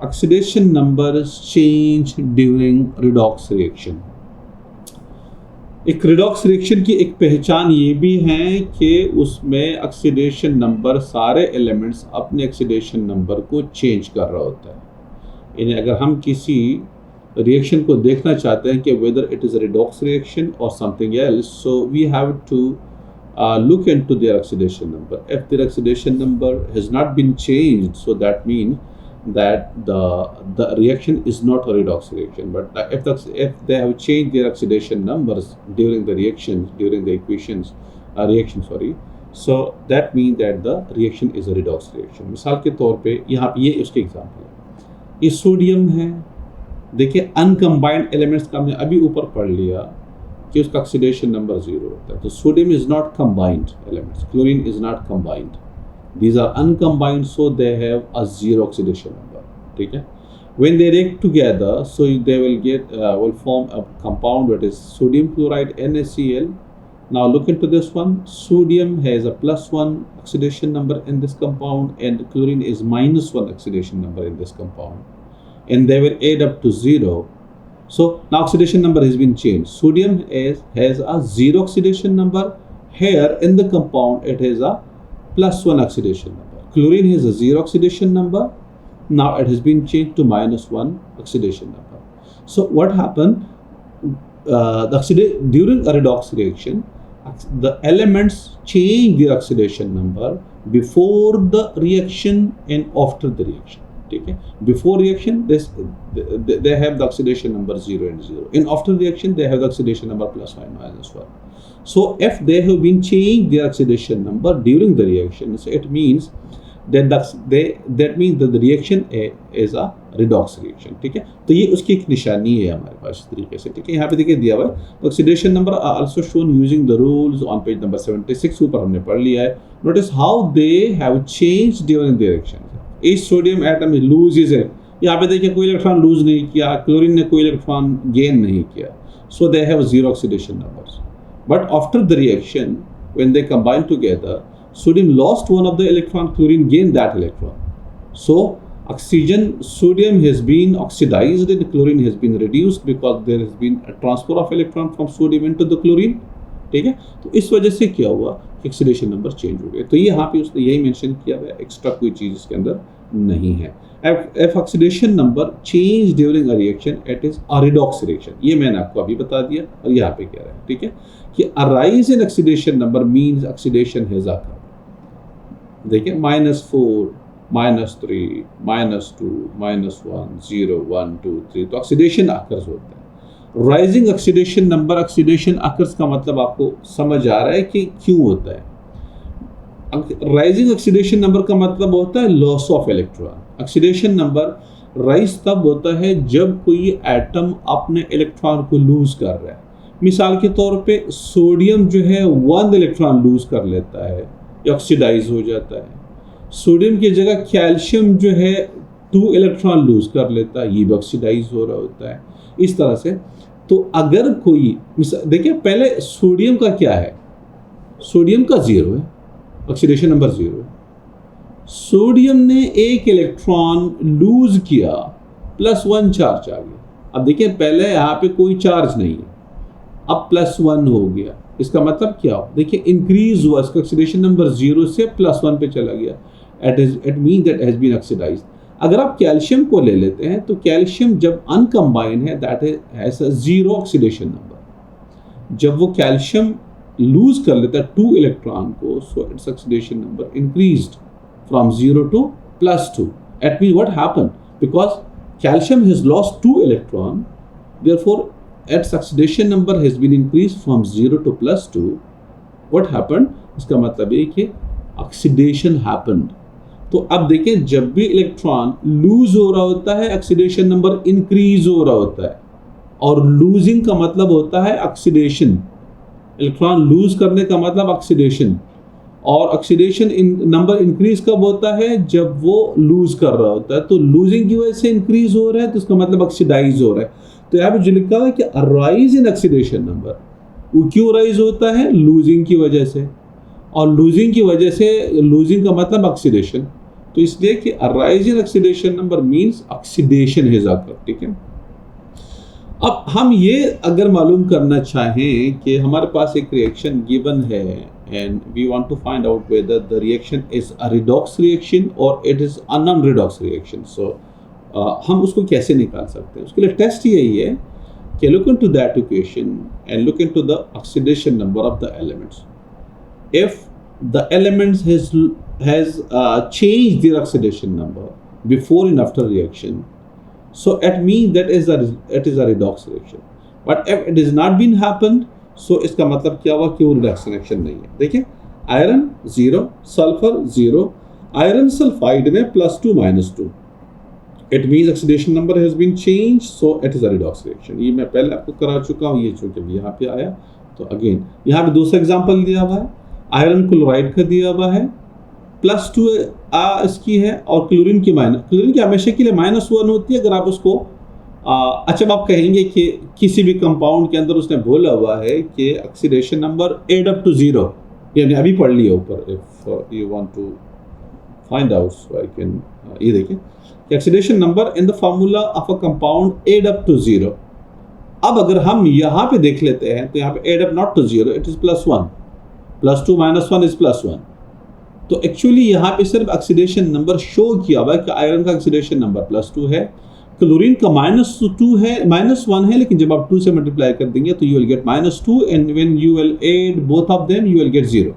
Oxidation number change during redox reaction. एक redox reaction की एक पहचान ये भी है कि उसमें ऑक्सीडेशन नंबर सारे एलिमेंट्स अपने ऑक्सीडेशन नंबर को चेंज कर रहा होता है। यानी अगर हम किसी रिएक्शन को देखना चाहते हैं कि whether it is a redox reaction or something else, so we have to look into their oxidation number. If their oxidation number has not been changed, so that means that the reaction is not a redox reaction. But if they have changed their oxidation numbers during the reaction, during the reaction, so that means that the reaction is a redox reaction. मिसाल के तौर पे यहाँ पे ये उसके example है, ये सोडियम है। देखिए अनकम्बाइंड एलिमेंट्स का हमने अभी ऊपर पढ़ लिया कि उसका ऑक्सीडेशन नंबर 0 होता है। तो sodium is not combined elements, chlorine is not combined, these are uncombined, so they have a 0 oxidation number. ठीक है, when they react together, so they will form a compound that is sodium chloride NaCl. Now look into this one. Sodium has a +1 oxidation number in this compound, and chlorine is -1 oxidation number in this compound, and they will add up to 0. So now oxidation number has been changed. Sodium has a 0 oxidation number. Here in the compound it has a +1 oxidation number. Chlorine has a 0 oxidation number. Now it has been changed to -1 oxidation number. So what happened? During a redox reaction, the elements change their oxidation number before the reaction and after the reaction. ठीक है, before reaction they have the oxidation number 0 and 0. In after reaction they have the oxidation number +1 -1. So if they have been changed their oxidation number during the reaction, so it means that means that the reaction is a redox reaction. ठीक है, तो ये उसकी एक निशानी है हमारे पास इस तरीके से। ठीक है, यहाँ पे देखिए दिया हुआ है oxidation number also shown using the rules on page number 76 ऊपर हमने पढ़ लिया है। Notice how they have changed during the reaction. इस सोडियम एटम लूज है, यहाँ पे देखिए कोई इलेक्ट्रॉन लूज नहीं किया, क्लोरीन ने कोई इलेक्ट्रॉन गेन नहीं किया, so they have 0 oxidation numbers. But after the reaction when they combine together, sodium lost one of the electron, chlorine gained that electron. So sodium has been oxidized and chlorine has been reduced because there has been a transfer of electron from sodium into the chlorine. ठीक है, तो इस वजह से क्या हुआ, oxidation number change हो गया। तो ये यहाँ पे उसने यही मेंशन किया हुआ है, एक्स्ट्रा कोई चीज़ इसके अंदर नहीं है। If oxidation number change during a reaction, it is a redox reaction. ये मैंने आपको अभी बता दिया और यहाँ पे कह रहा है। ठीक है, कि a rise in oxidation number means oxidation has occurred. देखिए -4, -3, -2, -1, 0, 1, 2, 3, तो ऑक्सीडेशन अकर्स होता है। Rising oxidation number, oxidation occurs का मतलब आपको समझ आ रहा है कि क्यों होता है। राइजिंग ऑक्सीडेशन नंबर का मतलब होता है loss of electron. Oxidation number rise तब होता है जब कोई एटम अपने इलेक्ट्रॉन को लूज कर रहा है। मिसाल के तौर पे सोडियम जो है 1 इलेक्ट्रॉन लूज कर लेता है, ऑक्सीडाइज हो जाता है। सोडियम की जगह कैल्शियम जो है 2 इलेक्ट्रॉन लूज कर लेता है, ये भी ऑक्सीडाइज हो रहा होता है। इस तरह से तो अगर कोई देखिए पहले सोडियम का क्या है, सोडियम का 0 है, ऑक्सीडेशन नंबर 0 है। सोडियम ने 1 इलेक्ट्रॉन लूज किया, +1 चार्ज आ गया। अब देखिए पहले यहाँ पे कोई चार्ज नहीं है, अब +1 हो गया। इसका मतलब क्या हो, देखिए इंक्रीज हुआ, इसका ऑक्सीडेशन नंबर 0 से +1 पे चला गया। It mean that has been oxidised. अगर आप कैल्शियम को ले लेते हैं तो कैल्शियम जब अनकम्बाइंड है that has a 0 oxidation number. जब वो कैल्शियम लूज कर लेता है 2 इलेक्ट्रॉन को, so its oxidation number increased from 0 to +2. That means what happened, because calcium has lost 2 electron, therefore its oxidation number has been increased from 0 to +2. What happened? इसका मतलब है कि oxidation happened. तो अब देखें जब भी इलेक्ट्रॉन लूज हो रहा होता है ऑक्सीडेशन नंबर इंक्रीज हो रहा होता है, और लूजिंग का मतलब होता है ऑक्सीडेशन। इलेक्ट्रॉन लूज करने का मतलब ऑक्सीडेशन, और ऑक्सीडेशन नंबर इंक्रीज कब होता है, जब वो लूज कर रहा होता है। तो लूजिंग की वजह से इंक्रीज हो रहा है, तो इसका मतलब ऑक्सीडाइज हो रहा है। तो यहाँ पे जो लिखा है कि राइज इन ऑक्सीडेशन नंबर, वो क्यों राइज होता है, लूजिंग की वजह से। और लूजिंग की वजह से, लूजिंग का मतलब ऑक्सीडेशन, तो इसलिए कि a rise in oxidation number means oxidation has occurred, ठीक है। अब हम ये अगर मालूम करना चाहें कि हमारे पास एक रिएक्शन गिवन है and we want to find out whether the reaction is a redox reaction or it is a non redox reaction, so हम उसको कैसे निकाल सकते हैं? उसके लिए टेस्ट यही है कि look into that equation and look into the oxidation number of the elements. If the elements has changed their oxidation number before and after reaction, so it means that it is a redox reaction. But if it has not been happened, so इसका मतलब क्या हुआ कि वो redox reaction नहीं है। देखिए iron 0, sulphur 0, iron sulphide में +2 -2, it means oxidation number has been changed, so it is a redox reaction. ये मैं पहले आपको करा चुका हूँ, ये चूंकि यहाँ पे आया तो अगेन यहाँ पे दूसरा एग्जांपल दिया हुआ है, आयरन क्लोराइड का दिया हुआ है, +2 इसकी है और क्लोरीन की हमेशा के लिए -1 होती है। अगर आप उसको अच्छा आप कहेंगे कि किसी भी कंपाउंड के अंदर उसने बोला हुआ है कि oxidation number add up to 0, यानी अभी पढ़ लिया ऊपर, if you want to find out so I can, ये देखिए oxidation number in the formula of a compound add up to 0। अब अगर हम यहाँ पे देख लेते हैं तो यहाँ पे add up not to 0, it is +1, +2 -1 is +1। तो एक्चुअली यहाँ पे सिर्फ ऑक्सीडेशन नंबर शो किया हुआ है कि आयरन का ऑक्सीडेशन नंबर +2 है, क्लोरीन का -2 है, -1 है, लेकिन जब आप 2 से मल्टीप्लाई कर देंगे तो you will gate -2 and when you will add both of them you will gate 0,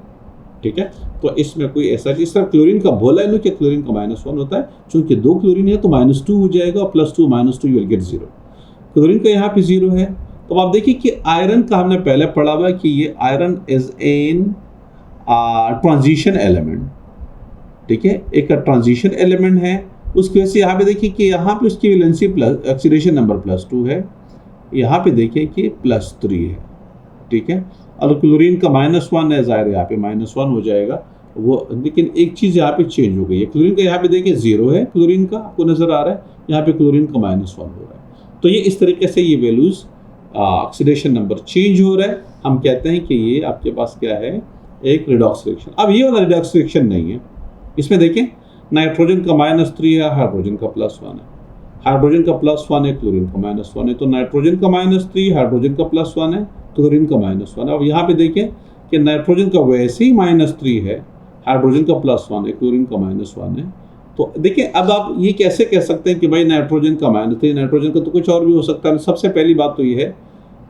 ठीक है। तो इसमें कोई ऐसा चीज, सिर्फ क्लोरीन का बोला है कि क्लोरीन का -1 होता है, चूंकि 2 क्लोरीन है तो -2 हो जाएगा और +2 -2 यू विल गेट 0। क्लोरीन का यहाँ पे 0 है। तो आप देखिए कि आयरन का हमने पहले पढ़ा हुआ कि ये iron is an transition element, ठीक है, एक ट्रांजिशन एलिमेंट है। उसकी वजह से यहाँ पे देखिए कि यहाँ पे उसकी वैलेंसी ऑक्सीडेशन नंबर +2 है, यहाँ पे देखिए कि +3 है, ठीक है। और क्लोरीन का -1 है, जाहिर यहाँ पे -1 हो जाएगा वो, लेकिन एक चीज़ यहाँ पे चेंज हो गई है। क्लोरीन का यहाँ पे देखिए 0 है, क्लोरीन का आपको नज़र आ रहा है, यहाँ पे क्लोरीन का -1 हो रहा है। तो ये इस तरीके से ये वैल्यूज़ ऑक्सीडेशन नंबर चेंज हो रहा है। हम कहते हैं कि ये आपके पास क्या है, एक रिडॉक्स रिएक्शन। अब ये वाला रिडॉक्स रिएक्शन नहीं है, इसमें देखें नाइट्रोजन का -3 है, हाइड्रोजन का +1 है, हाइड्रोजन का +1 है, क्लोरीन का -1 है, तो नाइट्रोजन का -3, हाइड्रोजन का +1 है, क्लोरीन का -1 है। अब यहाँ पे देखें कि नाइट्रोजन का वैसे ही -3 है, हाइड्रोजन का +1 है, क्लोरीन का -1 है। तो देखिए अब आप ये कैसे कह सकते हैं कि भाई नाइट्रोजन का -3, नाइट्रोजन का तो कुछ और भी हो सकता है। सबसे पहली बात तो ये है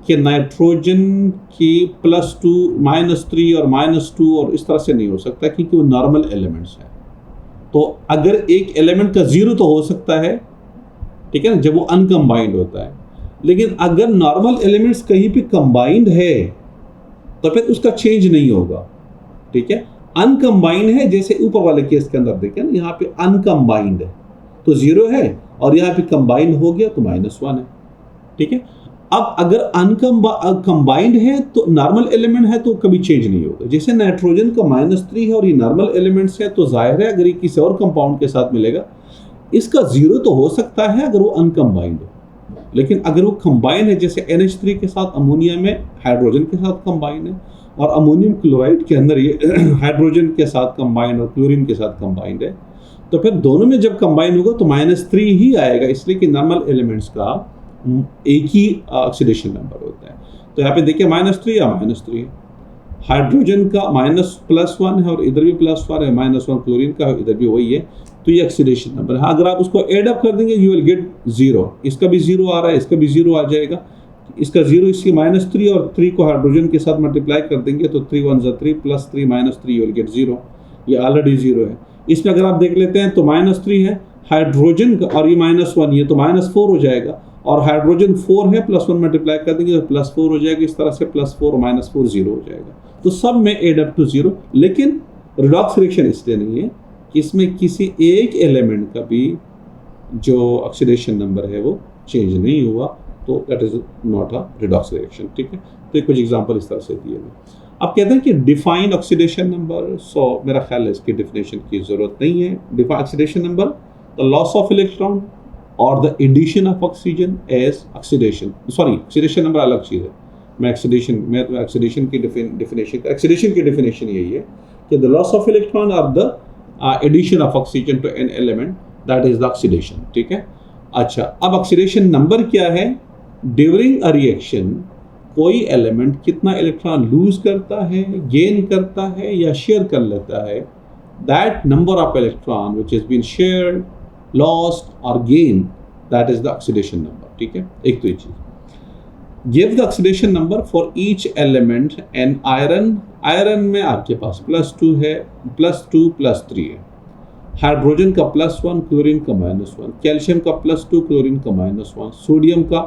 कि नाइट्रोजन की +2 -3 और -2 और इस तरह से नहीं हो सकता, क्योंकि वो नॉर्मल एलिमेंट्स हैं। तो अगर एक एलिमेंट का 0 तो हो सकता है, ठीक है ना, जब वो अनकम्बाइंड होता है, लेकिन अगर नॉर्मल एलिमेंट्स कहीं पे कंबाइंड है तो फिर उसका चेंज नहीं होगा, ठीक है। अनकम्बाइंड है, जैसे ऊपर वाले केस के अंदर देखें ना, यहाँ पे अनकम्बाइंड है तो 0 है, और यहाँ पे कंबाइंड हो गया तो -1 है, ठीक है। अब अगर अनकम्बाइंड है तो नॉर्मल एलिमेंट है तो कभी चेंज नहीं होगा। जैसे नाइट्रोजन का -3 है और ये नॉर्मल एलिमेंट्स है, तो जाहिर है अगर ये किसी और कंपाउंड के साथ मिलेगा, इसका 0 तो हो सकता है अगर वो अनकम्बाइंड हो, लेकिन अगर वो कंबाइन है, जैसे NH3 के साथ अमोनिया में हाइड्रोजन के साथ कंबाइन है, और अमोनियम क्लोराइड के अंदर ये हाइड्रोजन के साथ कंबाइंड और क्लोरीन के साथ कंबाइंड है, तो फिर दोनों में जब कंबाइन होगा तो -3 ही आएगा, इसलिए कि नॉर्मल एलिमेंट्स का एक ही ऑक्सीडेशन नंबर होता है। तो यहाँ पे देखिए -3 या -3 है, हाइड्रोजन का +1 है और इधर भी +1 है, -1 क्लोरीन का है, इधर भी वही है, तो ये ऑक्सीडेशन नंबर है। अगर आप उसको एड अप कर देंगे यू विल गेट 0, इसका भी 0 आ रहा है, इसका भी 0 आ जाएगा, इसका 0, इसकी -3 और 3 को हाइड्रोजन के साथ मल्टीप्लाई कर देंगे तो 3 1 3 +3 -3 यू विल गेट 0, ये ऑलरेडी 0 है। इसमें अगर आप देख लेते हैं तो -3 है हाइड्रोजन का और ये -1, ये तो -4 हो जाएगा, और हाइड्रोजन 4 है, +1 मल्टीप्लाई कर देंगे तो +4 हो जाएगा, इस तरह से +4 -4 0 हो जाएगा। तो सब में एड अप टू 0, लेकिन रिडॉक्स रिएक्शन इसलिए नहीं है कि इसमें किसी एक एलिमेंट का भी जो ऑक्सीडेशन नंबर है वो चेंज नहीं हुआ, तो that is not a redox reaction, ठीक है। तो कुछ एग्जांपल इस तरह से दिए हुए। अब कहते हैं कि डिफाइन ऑक्सीडेशन नंबर, सो मेरा ख्याल है इसकी डेफिनेशन की ज़रूरत नहीं है। Define oxidation number, the loss of electron और the addition of oxygen as oxidation, sorry oxidation number अलग चीज़ है, मैं ऑक्सीडेशन की डेफिनेशन यही है कि द लॉस ऑफ इलेक्ट्रॉन और the addition of oxygen to an element, that is the oxidation, ठीक है। अच्छा, अब ऑक्सीडेशन नंबर क्या है? ड्यूरिंग अ रिएक्शन कोई एलिमेंट कितना इलेक्ट्रॉन लूज करता है, गेन करता है या शेयर कर लेता है, that number of electron which is been shared, lost or gain, that is the oxidation number, ठीक है। एक तो ये चीज, give the oxidation number for each element and iron. Iron में आपके पास +2 है, +2 +3 है, हाइड्रोजन का +1, क्लोरीन का -1, कैल्शियम का +2, क्लोरीन का -1, सोडियम का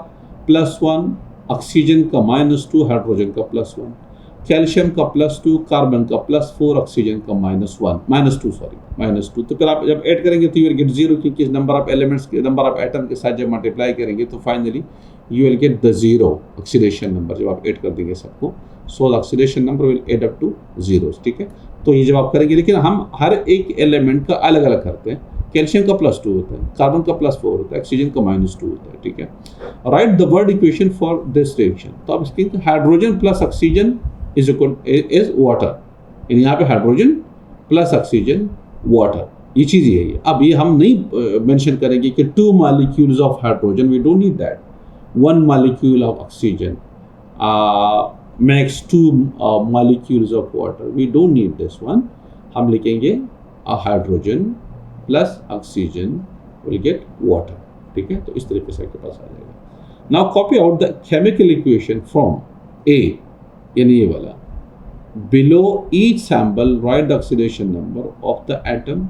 +1, ऑक्सीजन का -2, हाइड्रोजन का +1, कैल्शियम का +2, कार्बन का +4, ऑक्सीजन का -2। तो फिर आप जब ऐड करेंगे तो यू विल गेट 0, क्योंकि इस नंबर ऑफ एलिमेंट्स के, नंबर ऑफ एटम के साथ जब मल्टीप्लाई करेंगे तो finally you will get the 0 oxidation number जब आप ऐड कर देंगे सबको। So the oxidation number will add up to 0, ठीक है। तो ये जब आप करेंगे, लेकिन हम हर एक एलिमेंट का अलग अलग करते हैं। कैल्शियम का +2 होता है, कार्बन का +4 होता है, ऑक्सीजन का -2 होता है, ठीक है। Right the word equation for this reaction. तो अब इसके hydrogen plus oxygen is water, यानी यहाँ पे हाइड्रोजन प्लस ऑक्सीजन वाटर, ये चीज़ ये है। अब ये हम नहीं मेंशन करेंगे कि 2 molecules of hydrogen, we don't need that. 1 molecule of oxygen makes 2 molecules of water, we don't need this one। हम लिखेंगे a hydrogen plus oxygen will get water, ठीक है। तो इस तरीके से आपके पास आ जाएगा। now copy out the chemical equation from A, यानी ये वाला, below each sample write the oxidation number of the atom।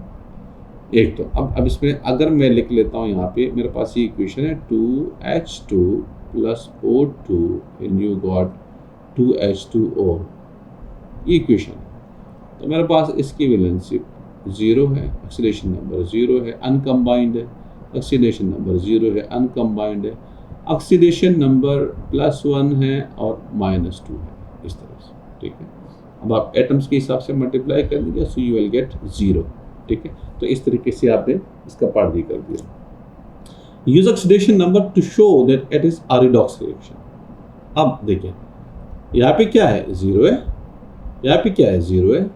एक तो अब इसमें अगर मैं लिख लेता हूँ, यहाँ पे मेरे पास ये इक्वेशन है 2H2 + O2 and you got 2H2O, ये इक्वेशन है। तो मेरे पास इसकी वैलेंसी 0 है, ऑक्सीडेशन नंबर 0 है, अनकम्बाइंड है, ऑक्सीडेशन नंबर 0 है, अनकम्बाइंड है, ऑक्सीडेशन नंबर +1 है और -2 है, इस तरह से, ठीक है। अब आप एटम्स के हिसाब से मल्टीप्लाई कर दीजिए, सो यू विल गेट 0, ठीक है। तो इस तरीके से आपने इसका पार्ट भी कर दिया। Use oxidation number two show that it is a redox reaction. अब देखिए यहाँ पे क्या है, 0 है, यहाँ पे क्या है, 0 है,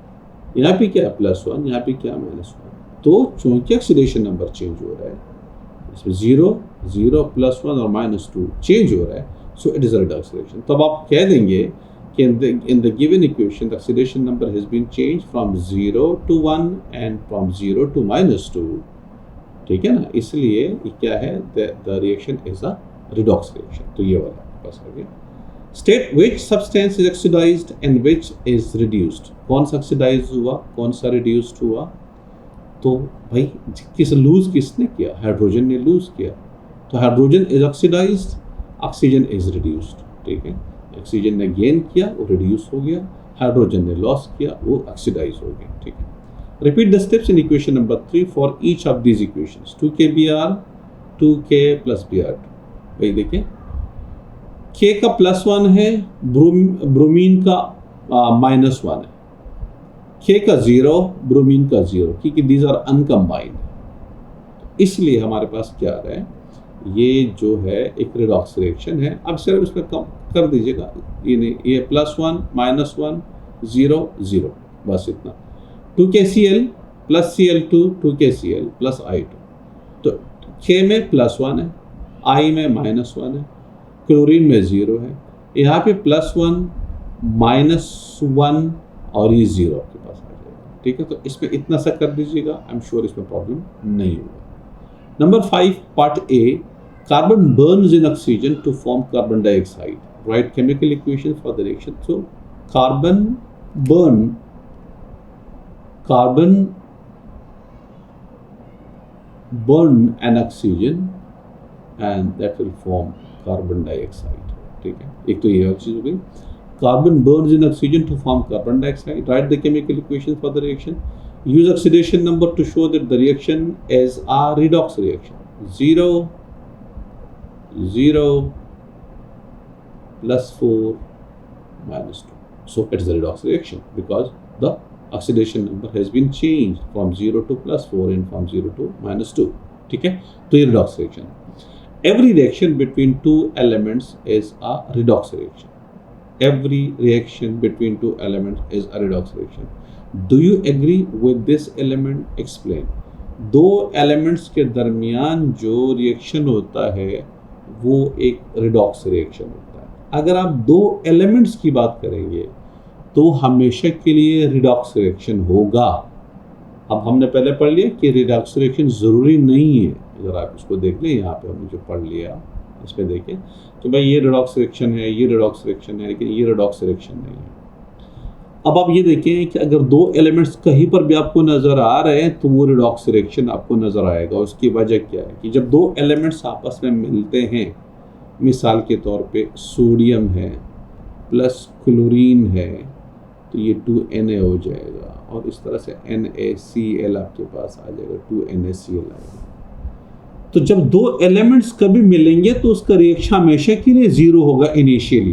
यहाँ पे क्या है, +1, यहाँ पे क्या है, -1। तो चूंकि ऑक्सीडेशन नंबर चेंज हो रहा है, इसमें 0, 0, +1 और -2 चेंज हो रहा है, so it is a redox reaction. तब आप कह देंगे कि in the given equation the oxidation number has been changed from 0 to 1 and from 0 to -2, ठीक है ना। इसलिए ये क्या है, the reaction is a redox reaction। तो ये वाला आपके पास आ गया। State which substance is oxidized and which is reduced। कौन सा ऑक्सीडाइज हुआ, कौन सा रिड्यूस्ड हुआ। तो भाई किसने किया, हाइड्रोजन ने लूज किया, तो hydrogen is oxidised, oxygen is reduced, ठीक है। ऑक्सीजन ने गेन किया, वो रिड्यूस हो गया, हाइड्रोजन ने लॉस किया, वो ऑक्सीडाइज हो गया, ठीक है। Repeat the steps in equation number 3 for each of these equations. 2kBr 2k + Br2। भाई देखिए K का +1 है, ब्रोमीन का -1 है, K का 0, ब्रोमीन का 0, क्योंकि दीज आर अनकम्बाइंड, इसलिए हमारे पास क्या आ रहा है, ये जो है एक रिडॉक्स रिएक्शन है। अब सिर्फ इसमें कम कर दीजिएगा, ये नहीं, ये +1 -1 0 0, बस इतना। 2KCl + Cl2 2KCl + I2। तो K में +1 है, I में -1 है, क्लोरीन में 0 है, यहाँ पे +1 -1 और ये 0 आपके पास आ जाएगा, ठीक है। तो इसमें इतना सा कर दीजिएगा, आई एम श्योर इसमें प्रॉब्लम नहीं होगा। Number 5 part A, carbon burns in oxygen to form carbon dioxide। Write chemical equation for the reaction। So carbon burn an oxygen and that will form carbon dioxide, ठीक है। एक तो ये चीज हो गई, carbon burns in oxygen to form carbon dioxide। Write the chemical equation for the reaction। Use oxidation number to show that the reaction is a redox reaction। 0 0 +4 -2, so it is a redox reaction because the oxidation number has been changed from 0 to +4 and from 0 to -2, ठीक है। तो ये redox reaction। Every reaction between two elements is a redox reaction। Every reaction between two elements is a redox reaction। Do you agree with this element, explain. दो एलिमेंट्स के दरमियान जो reaction होता है वो एक रिडॉक्स रिएक्शन होता है। अगर आप दो एलिमेंट्स की बात करेंगे तो हमेशा के लिए रिडॉक्स रिएक्शन होगा। अब हमने पहले पढ़ लिया कि रिडॉक्स रिएक्शन ज़रूरी नहीं है। अगर आप इसको देख लें, यहाँ पे हमने जो पढ़ लिया इसमें देखें तो भाई ये रिडॉक्स रिएक्शन है, ये रिडॉक्स रिएक्शन है, लेकिन ये रिडॉक्स रिएक्शन नहीं है। अब आप ये देखें कि अगर दो एलिमेंट्स कहीं पर भी आपको नज़र आ रहे हैं तो वो रिडॉक्स रिएक्शन आपको नज़र आएगा। उसकी वजह क्या है कि जब दो एलिमेंट्स आपस में मिलते हैं, मिसाल के तौर पे सोडियम है प्लस क्लोरीन है, तो ये 2Na हो जाएगा और इस तरह से NaCl आपके पास आ जाएगा, 2NaCl आएगा। तो जब दो एलिमेंट्स कभी मिलेंगे तो उसका रिएक्शन हमेशा के लिए ज़ीरो होगा इनिशियली,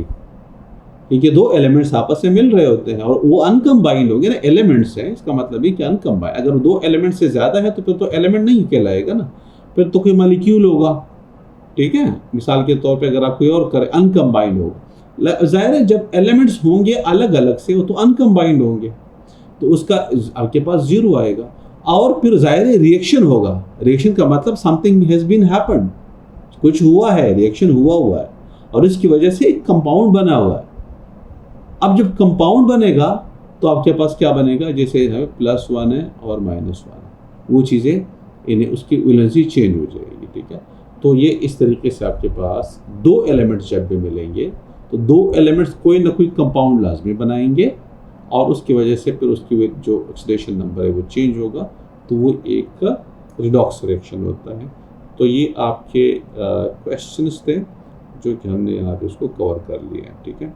क्योंकि दो एलिमेंट्स आपस में मिल रहे होते हैं और वो अनकम्बाइंड हो गए ना, एलिमेंट्स हैं, इसका मतलब है कि अनकम्बाइंड। अगर दो एलिमेंट से ज़्यादा है तो फिर तो एलिमेंट नहीं कहलाएगा ना, फिर तो कोई मॉलिक्यूल होगा। ठीक है, मिसाल के तौर पे अगर आप कोई और करें, अनकम्बाइंड होगा। ज़ाहिर है जब एलिमेंट्स होंगे अलग अलग से वो तो अनकम्बाइंड होंगे, तो उसका आपके पास ज़ीरो आएगा। और फिर ज़ाहिर है रिएक्शन होगा। रिएक्शन का मतलब समथिंग हैज़ बीन हैपेंड, कुछ हुआ है, रिएक्शन हुआ है और इसकी वजह से एक कंपाउंड बना हुआ है। अब जब कंपाउंड बनेगा तो आपके पास क्या बनेगा, जैसे है +1 है और -1, वो चीज़ें इन्हें उसकी वैलेंसी चेंज हो जाएगी। ठीक है, तो ये इस तरीके से आपके पास दो एलिमेंट्स जब भी मिलेंगे तो दो एलिमेंट्स कोई ना कोई कंपाउंड लाजमी बनाएंगे और उसकी वजह से फिर उसकी जो ऑक्सीडेशन नंबर है वो चेंज होगा, तो वो एक रिडॉक्स रिएक्शन होता है। तो ये आपके क्वेश्चंस थे जो कि हमने यहाँ पे उसको कवर कर लिए हैं। ठीक है।